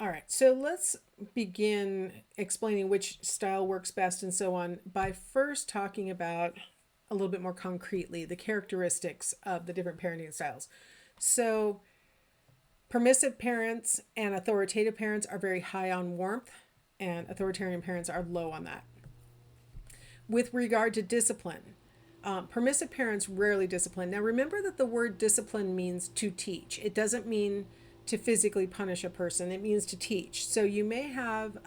All right, so let's begin explaining which style works best and so on by first talking about a little bit more concretely the characteristics of the different parenting styles. So, permissive parents and authoritative parents are very high on warmth, and authoritarian parents are low on that. With regard to discipline, permissive parents rarely discipline. Now, remember that the word discipline means to teach, it doesn't mean to physically punish a person, it means to teach. So, you may have,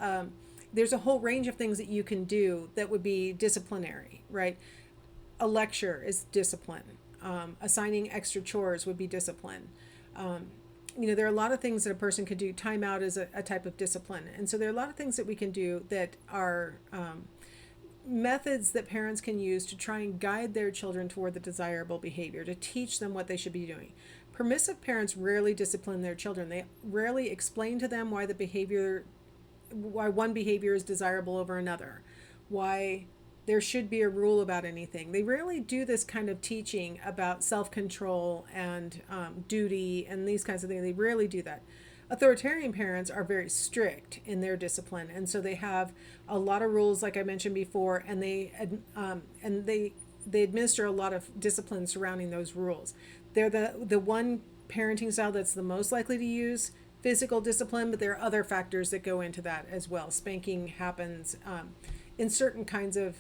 there's a whole range of things that you can do that would be disciplinary, right? A lecture is discipline. Assigning extra chores would be discipline. There are a lot of things that a person could do. Timeout is a type of discipline. And so there are a lot of things that we can do that are methods that parents can use to try and guide their children toward the desirable behavior, to teach them what they should be doing. Permissive parents rarely discipline their children. They rarely explain to them why one behavior is desirable over another, why there should be a rule about anything. They rarely do this kind of teaching about self-control and duty and these kinds of things. They rarely do that. Authoritarian parents are very strict in their discipline, and so they have a lot of rules, like I mentioned before, and they administer a lot of discipline surrounding those rules. They're the one parenting style that's the most likely to use physical discipline, but there are other factors that go into that as well. Spanking happens in certain kinds of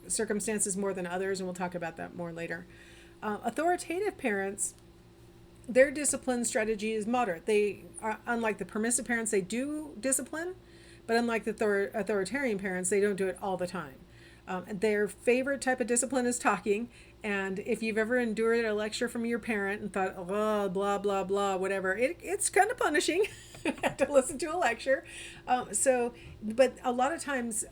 circumstances more than others, and we'll talk about that more later. Authoritative parents, their discipline strategy is moderate. They are, unlike the permissive parents, they do discipline, but unlike the authoritarian parents, they don't do it all the time. Their favorite type of discipline is talking. And if you've ever endured a lecture from your parent and thought, oh, blah, blah, blah, whatever, it's kind of punishing to listen to a lecture. But a lot of times,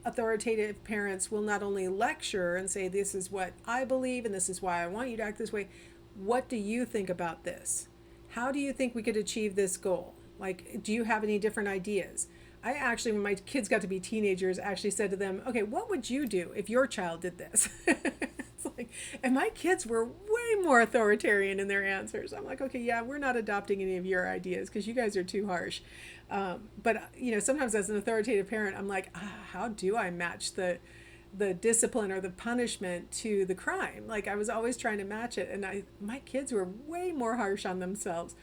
authoritative parents will not only lecture and say, this is what I believe and this is why I want you to act this way. What do you think about this? How do you think we could achieve this goal? Like, do you have any different ideas? I actually, when my kids got to be teenagers, actually said to them, okay, what would you do if your child did this? It's like, and my kids were way more authoritarian in their answers. I'm like, okay, yeah, we're not adopting any of your ideas because you guys are too harsh. But sometimes as an authoritative parent, I'm like, how do I match the discipline or the punishment to the crime? Like, I was always trying to match it, and my kids were way more harsh on themselves.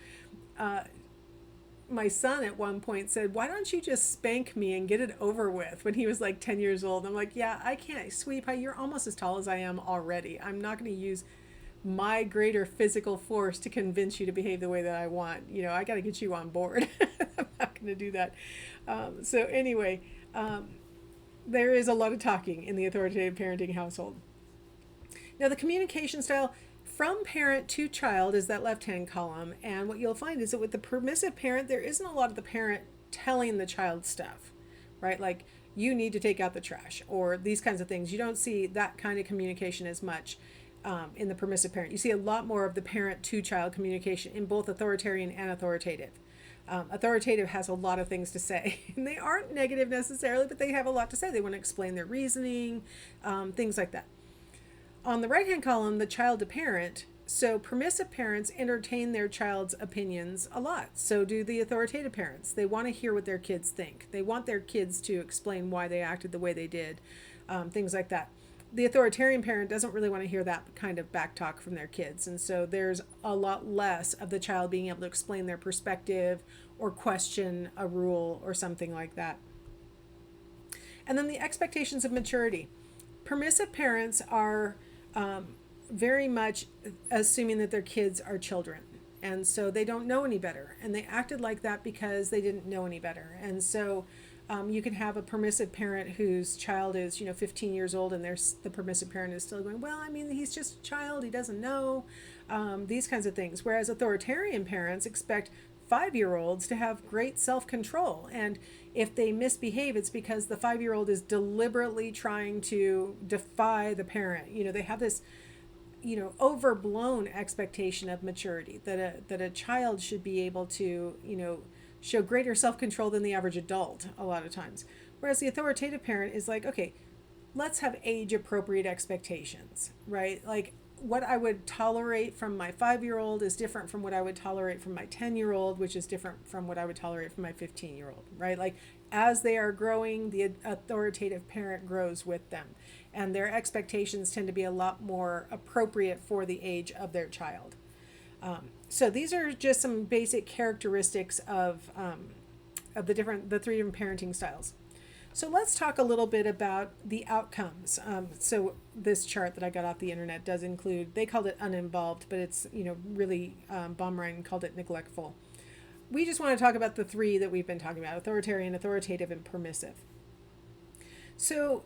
My son at one point said, why don't you just spank me and get it over with, when he was like 10 years old. I'm like, yeah, I can't. Sweetie, you're almost as tall as I am already. I'm not going to use my greater physical force to convince you to behave the way that I want. I got to get you on board. I'm not going to do that. There is a lot of talking in the authoritative parenting household. Now, the communication style from parent to child is that left-hand column. And what you'll find is that with the permissive parent, there isn't a lot of the parent telling the child stuff, right? Like, you need to take out the trash or these kinds of things. You don't see that kind of communication as much in the permissive parent. You see a lot more of the parent to child communication in both authoritarian and authoritative. Authoritative has a lot of things to say, and they aren't negative necessarily, but they have a lot to say. They want to explain their reasoning, things like that. On the right-hand column, the child to parent. So permissive parents entertain their child's opinions a lot. So do the authoritative parents. They want to hear what their kids think. They want their kids to explain why they acted the way they did, things like that. The authoritarian parent doesn't really want to hear that kind of back talk from their kids. And so there's a lot less of the child being able to explain their perspective or question a rule or something like that. And then the expectations of maturity. Permissive parents are very much assuming that their kids are children. And so they don't know any better. And they acted like that because they didn't know any better. And so you can have a permissive parent whose child is, 15 years old, and the permissive parent is still going, well, I mean, he's just a child. He doesn't know, these kinds of things. Whereas authoritarian parents expect 5-year-olds to have great self-control. And if they misbehave, it's because the 5-year-old is deliberately trying to defy the parent. They have this, overblown expectation of maturity that a child should be able to, show greater self-control than the average adult a lot of times. Whereas the authoritative parent is like, okay, let's have age appropriate expectations, right? Like, what I would tolerate from my 5-year-old is different from what I would tolerate from my 10-year-old, which is different from what I would tolerate from my 15-year-old, right? Like as they are growing, the authoritative parent grows with them, and their expectations tend to be a lot more appropriate for the age of their child. So these are just some basic characteristics of the three different parenting styles. So let's talk a little bit about the outcomes. So this chart that I got off the internet does include, they called it uninvolved, but it's, really, Baumrein called it neglectful. We just want to talk about the three that we've been talking about: authoritarian, authoritative, and permissive. So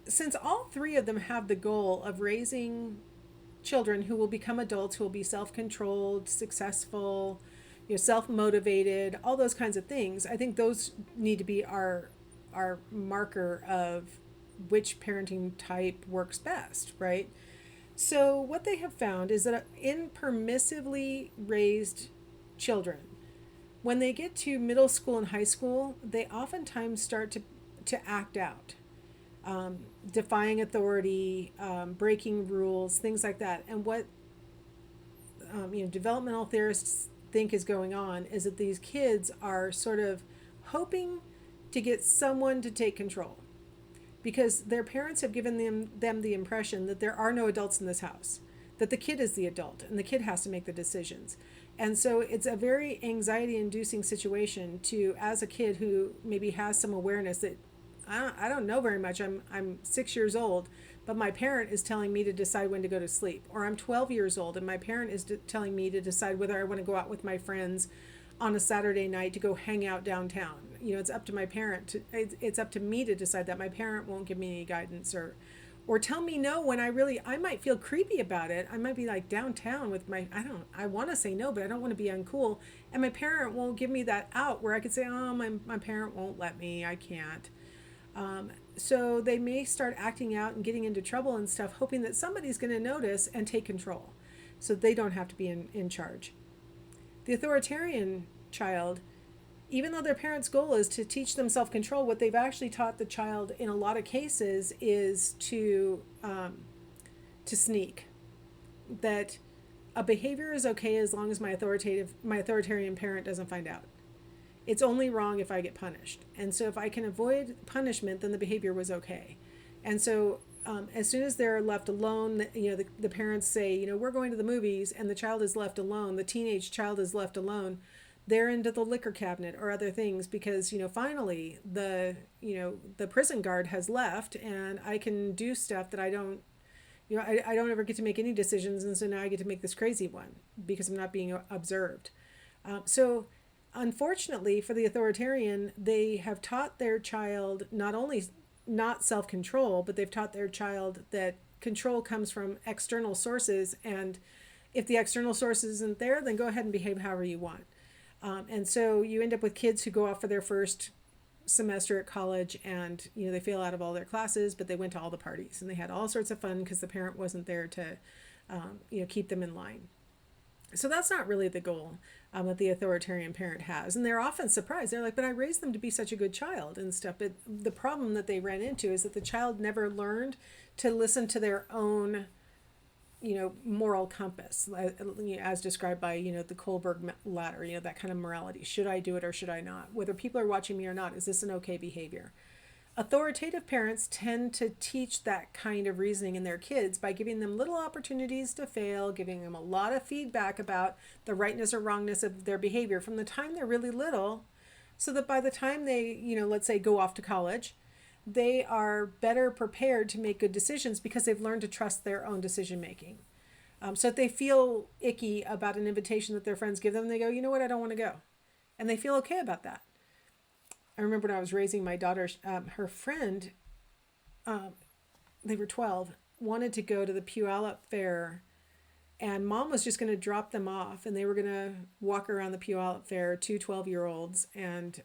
since all three of them have the goal of raising children who will become adults, who will be self-controlled, successful, self-motivated, all those kinds of things, I think those need to be our marker of which parenting type works best, right? So what they have found is that in permissively raised children, when they get to middle school and high school, they oftentimes start to act out, defying authority, breaking rules, things like that. And what developmental theorists think is going on is that these kids are sort of hoping to get someone to take control, because their parents have given them the impression that there are no adults in this house, that the kid is the adult and the kid has to make the decisions. And so it's a very anxiety inducing situation to, as a kid who maybe has some awareness that I don't know very much. I'm 6 years old, but my parent is telling me to decide when to go to sleep. Or I'm 12 years old and my parent is telling me to decide whether I want to go out with my friends on a Saturday night to go hang out downtown. It's up to my parent. It's up to me to decide that. My parent won't give me any guidance or tell me no when I might feel creepy about it. I might be like downtown with I want to say no, but I don't want to be uncool. And my parent won't give me that out where I could say, oh, my parent won't let me. I can't. So they may start acting out and getting into trouble and stuff, hoping that somebody's going to notice and take control so they don't have to be in charge. The authoritarian child, even though their parents' goal is to teach them self-control, what they've actually taught the child in a lot of cases is to sneak. That a behavior is okay as long as my authoritarian parent doesn't find out. It's only wrong if I get punished. And so if I can avoid punishment, then the behavior was okay. And so as soon as they're left alone, the parents say, we're going to the movies, and the child is left alone, the teenage child is left alone, they're into the liquor cabinet or other things because, finally the prison guard has left and I can do stuff that I don't ever get to make any decisions. And so now I get to make this crazy one because I'm not being observed. So unfortunately for the authoritarian, they have taught their child not only not self-control, but they've taught their child that control comes from external sources. And if the external source isn't there, then go ahead and behave however you want. And so you end up with kids who go off for their first semester at college and, they fail out of all their classes, but they went to all the parties and they had all sorts of fun because the parent wasn't there to, keep them in line. So that's not really the goal that the authoritarian parent has. And they're often surprised. They're like, but I raised them to be such a good child and stuff. But the problem that they ran into is that the child never learned to listen to their own, moral compass, as described by, the Kohlberg ladder, that kind of morality. Should I do it or should I not? Whether people are watching me or not, is this an okay behavior? Authoritative parents tend to teach that kind of reasoning in their kids by giving them little opportunities to fail, giving them a lot of feedback about the rightness or wrongness of their behavior from the time they're really little, so that by the time they, let's say go off to college, they are better prepared to make good decisions because they've learned to trust their own decision making. So if they feel icky about an invitation that their friends give them, they go, you know what, I don't want to go. And they feel okay about that. I remember when I was raising my daughter, her friend, they were 12, wanted to go to the Puyallup Fair, and mom was just going to drop them off, and they were going to walk around the Puyallup Fair, two 12-year-olds, and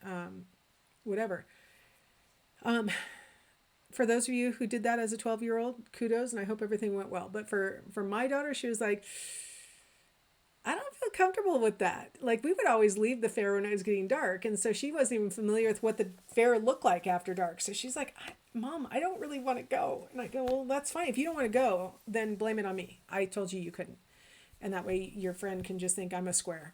whatever. For those of you who did that as a 12-year-old, kudos, and I hope everything went well. But for my daughter, she was like, I don't feel comfortable with that. Like, we would always leave the fair when it was getting dark. And so she wasn't even familiar with what the fair looked like after dark. So she's like, Mom, I don't really want to go. And I go, well, that's fine. If you don't want to go, then blame it on me. I told you you couldn't. And that way your friend can just think I'm a square.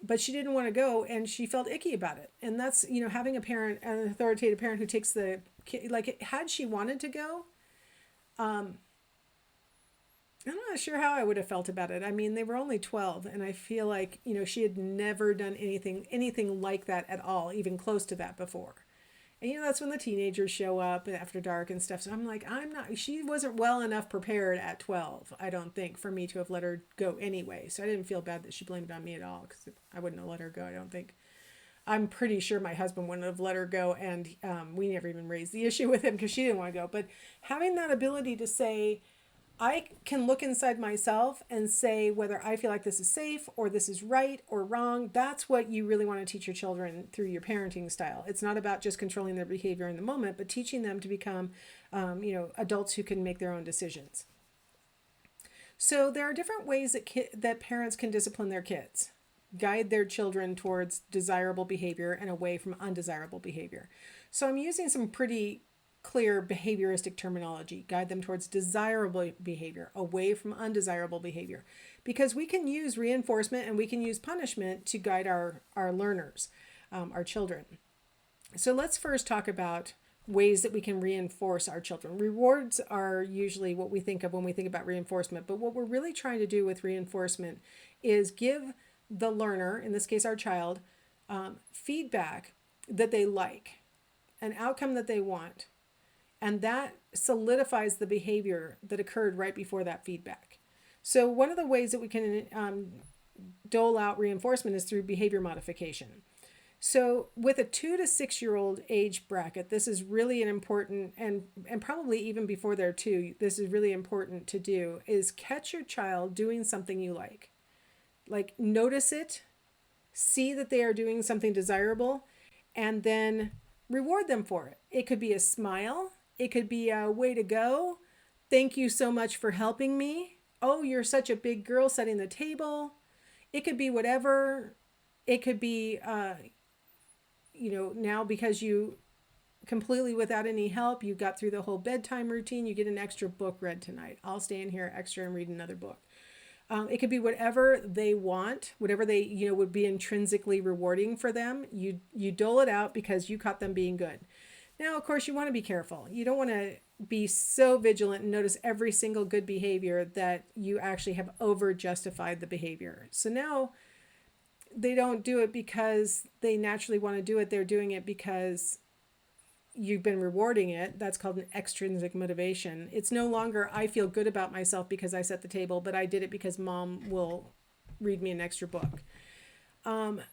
But she didn't want to go, and she felt icky about it. And that's, having a parent, an authoritative parent who takes the kid, like, had she wanted to go, I'm not sure how I would have felt about it. I mean, they were only 12, and I feel like, she had never done anything like that at all, even close to that before. And that's when the teenagers show up after dark and stuff. So I'm like, she wasn't well enough prepared at 12, I don't think, for me to have let her go anyway. So I didn't feel bad that she blamed it on me at all, because I wouldn't have let her go, I don't think. I'm pretty sure my husband wouldn't have let her go, and we never even raised the issue with him because she didn't want to go. But having that ability to say, I can look inside myself and say whether I feel like this is safe or this is right or wrong. That's what you really want to teach your children through your parenting style. It's not about just controlling their behavior in the moment, but teaching them to become, adults who can make their own decisions. So there are different ways that parents can discipline their kids, guide their children towards desirable behavior and away from undesirable behavior. So I'm using some pretty clear behavioristic terminology, guide them towards desirable behavior, away from undesirable behavior, because we can use reinforcement and we can use punishment to guide our learners, our children. So let's first talk about ways that we can reinforce our children. Rewards are usually what we think of when we think about reinforcement, but what we're really trying to do with reinforcement is give the learner, in this case our child, feedback that they like, an outcome that they want. And that solidifies the behavior that occurred right before that feedback. So one of the ways that we can dole out reinforcement is through behavior modification. So with a 2 to 6 year old age bracket, this is really an important, and probably even before they're 2, this is really important to do, is catch your child doing something you like. Like, notice it, see that they are doing something desirable, and then reward them for it. It could be a smile. It could be a way to go. Thank you so much for helping me. Oh, you're such a big girl setting the table. It could be whatever. It could be, now because you completely without any help, you got through the whole bedtime routine, you get an extra book read tonight. I'll stay in here extra and read another book. It could be whatever they want, whatever they, would be intrinsically rewarding for them. You dole it out because you caught them being good. Now, of course, you want to be careful. You don't want to be so vigilant and notice every single good behavior that you actually have over justified the behavior. So now they don't do it because they naturally want to do it. They're doing it because you've been rewarding it. That's called an extrinsic motivation. It's no longer, I feel good about myself because I set the table, but I did it because Mom will read me an extra book.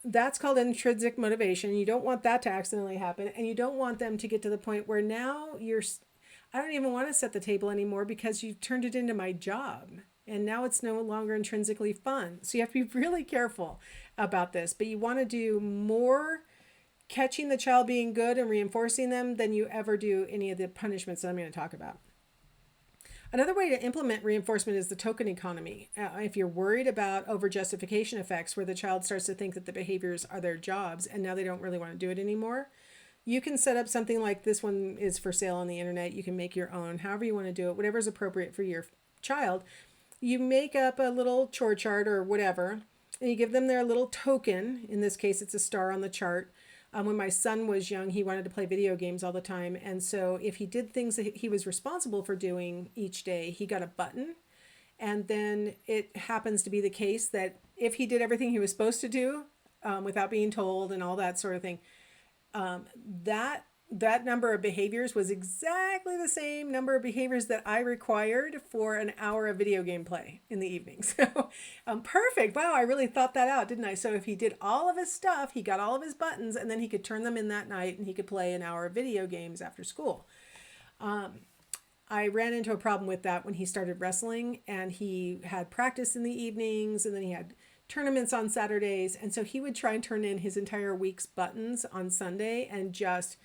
That's called intrinsic motivation. You don't want that to accidentally happen, and you don't want them to get to the point where now I don't even want to set the table anymore because you've turned it into my job, and now it's no longer intrinsically fun. So you have to be really careful about this, but you want to do more catching the child being good and reinforcing them than you ever do any of the punishments that I'm going to talk about. Another way to implement reinforcement is the token economy. If you're worried about over-justification effects where the child starts to think that the behaviors are their jobs and now they don't really want to do it anymore, you can set up something like this one is for sale on the internet. You can make your own, however you want to do it, whatever is appropriate for your child. You make up a little chore chart or whatever, and you give them their little token. In this case, it's a star on the chart. When my son was young, he wanted to play video games all the time. And so if he did things that he was responsible for doing each day, he got a button. And then it happens to be the case that if he did everything he was supposed to do without being told and all that sort of thing, that number of behaviors was exactly the same number of behaviors that I required for an hour of video game play in the evening. So perfect. Wow, I really thought that out, didn't I? So if he did all of his stuff, he got all of his buttons, and then he could turn them in that night and he could play an hour of video games after school. I ran into a problem with that when he started wrestling, and he had practice in the evenings, and then he had tournaments on Saturdays. And so he would try and turn in his entire week's buttons on Sunday and just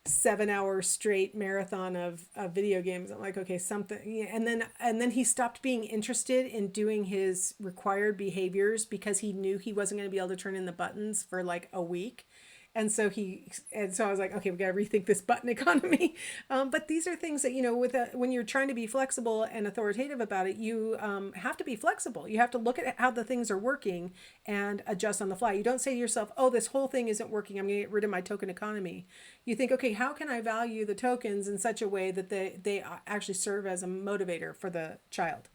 7 hour straight marathon of video games. I'm like, okay, something. And then he stopped being interested in doing his required behaviors because he knew he wasn't going to be able to turn in the buttons for like a week. And so I was like, okay, we got to rethink this button economy. But these are things that, when you're trying to be flexible and authoritative about it, you have to be flexible. You have to look at how the things are working and adjust on the fly. You don't say to yourself, oh, this whole thing isn't working, I'm going to get rid of my token economy. You think, okay, how can I value the tokens in such a way that they actually serve as a motivator for the child?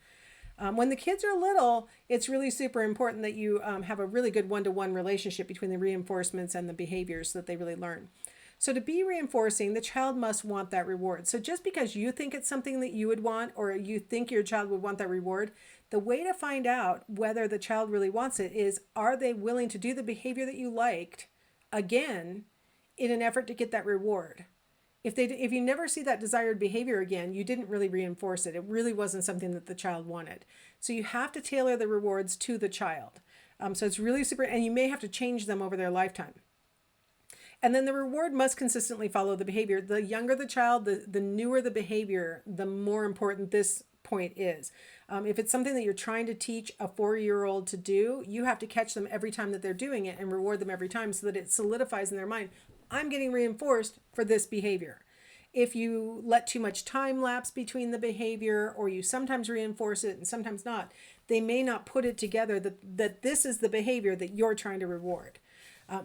When the kids are little, it's really super important that you have a really good one-to-one relationship between the reinforcements and the behaviors so that they really learn. So to be reinforcing, the child must want that reward. So just because you think it's something that you would want, or you think your child would want that reward, the way to find out whether the child really wants it is, are they willing to do the behavior that you liked again in an effort to get that reward? If you never see that desired behavior again, you didn't really reinforce it. It really wasn't something that the child wanted. So you have to tailor the rewards to the child. So it's really super, and you may have to change them over their lifetime. And then the reward must consistently follow the behavior. The younger the child, the newer the behavior, the more important this point is. If it's something that you're trying to teach a 4-year-old to do, you have to catch them every time that they're doing it and reward them every time so that it solidifies in their mind, I'm getting reinforced for this behavior. If you let too much time lapse between the behavior, or you sometimes reinforce it and sometimes not, they may not put it together that this is the behavior that you're trying to reward.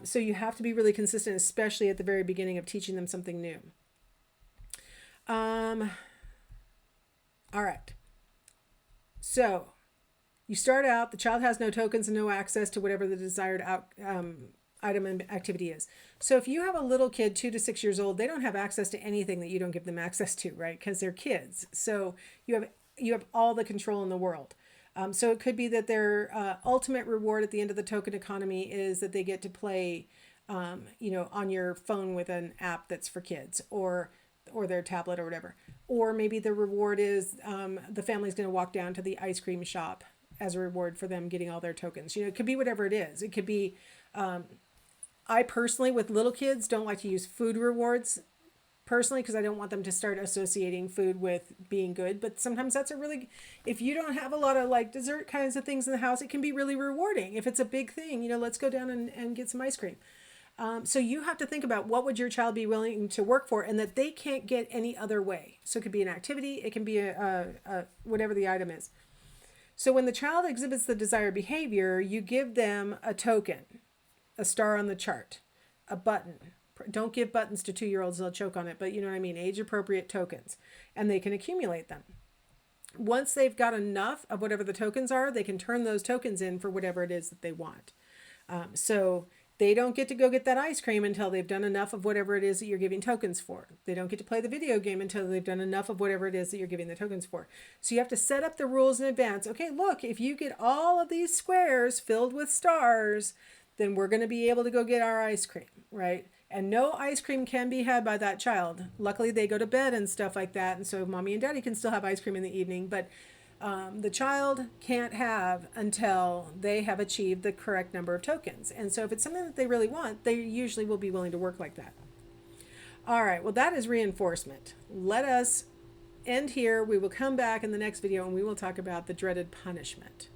So you have to be really consistent, especially at the very beginning of teaching them something new. All right. So you start out, the child has no tokens and no access to whatever the desired item and activity is. So if you have a little kid, 2 to 6 years old, they don't have access to anything that you don't give them access to, right? Because they're kids. So you have all the control in the world. So it could be that their ultimate reward at the end of the token economy is that they get to play, on your phone with an app that's for kids, or their tablet or whatever. Or maybe the reward is the family's going to walk down to the ice cream shop as a reward for them getting all their tokens. It could be whatever it is. It could be, I personally, with little kids, don't like to use food rewards personally, because I don't want them to start associating food with being good. But sometimes that's if you don't have a lot of like dessert kinds of things in the house, it can be really rewarding. If it's a big thing, let's go down and get some ice cream. So you have to think about what would your child be willing to work for, and that they can't get any other way. So it could be an activity, it can be a whatever the item is. So when the child exhibits the desired behavior, you give them a token, a star on the chart, a button. Don't give buttons to 2-year-olds, they'll choke on it, but you know what I mean, age appropriate tokens, and they can accumulate them. Once they've got enough of whatever the tokens are, they can turn those tokens in for whatever it is that they want. So they don't get to go get that ice cream until they've done enough of whatever it is that you're giving tokens for. They don't get to play the video game until they've done enough of whatever it is that you're giving the tokens for. So you have to set up the rules in advance. Okay, look, if you get all of these squares filled with stars, then we're going to be able to go get our ice cream, right? And no ice cream can be had by that child. Luckily, they go to bed and stuff like that, and so mommy and daddy can still have ice cream in the evening, but the child can't have until they have achieved the correct number of tokens. And so if it's something that they really want, they usually will be willing to work like that. All right, well, that is reinforcement. Let us end here. We will come back in the next video and we will talk about the dreaded punishment.